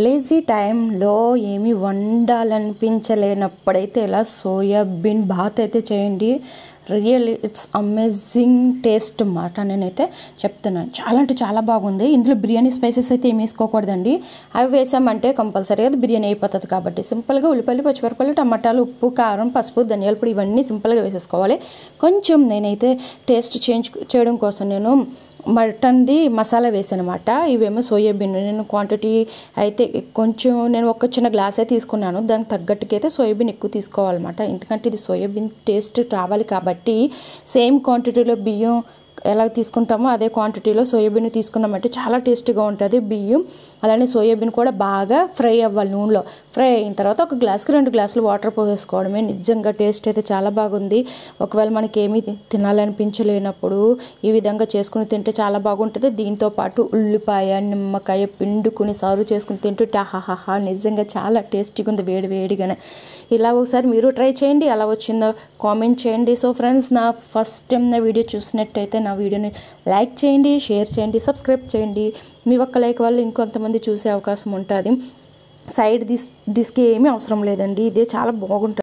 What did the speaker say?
Lazy టైంలో ఏమి వండాలనిపించలేనప్పుడైతే ఇలా సోయాబీన్ బాత్ అయితే చేయండి. రియల్లీ ఇట్స్ అమేజింగ్ టేస్ట్ అన్నమాట. నేనైతే చెప్తున్నాను, చాలా అంటే చాలా బాగుంది. ఇందులో బిర్యానీ స్పైసెస్ అయితే ఏమి వేసుకోకూడదండి. అవి వేసామంటే కంపల్సరీగా అది బిర్యానీ అయిపోతుంది. కాబట్టి సింపుల్గా ఉల్లిపాయలు, పచ్చిమిరపకాయలు, టమాటాలు, ఉప్పు, కారం, పసుపు, ధనియాల పొడి ఇవన్నీ సింపుల్గా వేసేసుకోవాలి. కొంచెం నేనైతే టేస్ట్ చేంజ్ చేయడం కోసం నేను మటన్ది మసాలా వేసాను అనమాట. ఇవేమో సోయాబీన్. నేను క్వాంటిటీ అయితే కొంచెం నేను ఒక చిన్న గ్లాసే తీసుకున్నాను. దానికి తగ్గట్టుగా అయితే సోయాబీన్ ఎక్కువ తీసుకోవాలన్నమాట. ఎందుకంటే ఇది సోయాబీన్ టేస్ట్ రావాలి కాబట్టి సేమ్ క్వాంటిటీలో బియ్యం ఎలా తీసుకుంటామో అదే క్వాంటిటీలో సోయాబీన్ తీసుకున్నామంటే చాలా టేస్టీగా ఉంటుంది బియ్యం. అలానే సోయాబీన్ కూడా బాగా ఫ్రై అవ్వాలి నూనెలో. ఫ్రై అయిన తర్వాత ఒక గ్లాస్కి 2 గ్లాసులు వాటర్ పోసేసుకోవడమే. నిజంగా టేస్ట్ అయితే చాలా బాగుంది. ఒకవేళ మనకి ఏమీ తినాలనిపించలేనప్పుడు ఈ విధంగా చేసుకుని తింటే చాలా బాగుంటుంది. దీంతోపాటు ఉల్లిపాయ, నిమ్మకాయ పిండుకుని సర్వ్ చేసుకుని తింటుంటే ఆహాహా నిజంగా చాలా టేస్టీగా ఉంది వేడి వేడిగానే. ఇలా ఒకసారి మీరు ట్రై చేయండి. ఎలా వచ్చిందో కామెంట్ చేయండి. సో ఫ్రెండ్స్, నా ఫస్ట్ టైం నా వీడియో చూసినట్టయితే నా వీడియోని లైక్ చేయండి, షేర్ చేయండి, సబ్స్క్రైబ్ చేయండి. మీ ఒక్క లైక్ వల్ల ఇంకొంతమంది చూసే అవకాశం ఉంటుంది. సైడ్ డిస్కి ఏమీ అవసరం లేదండి. ఇదే చాలా బాగుంటుంది.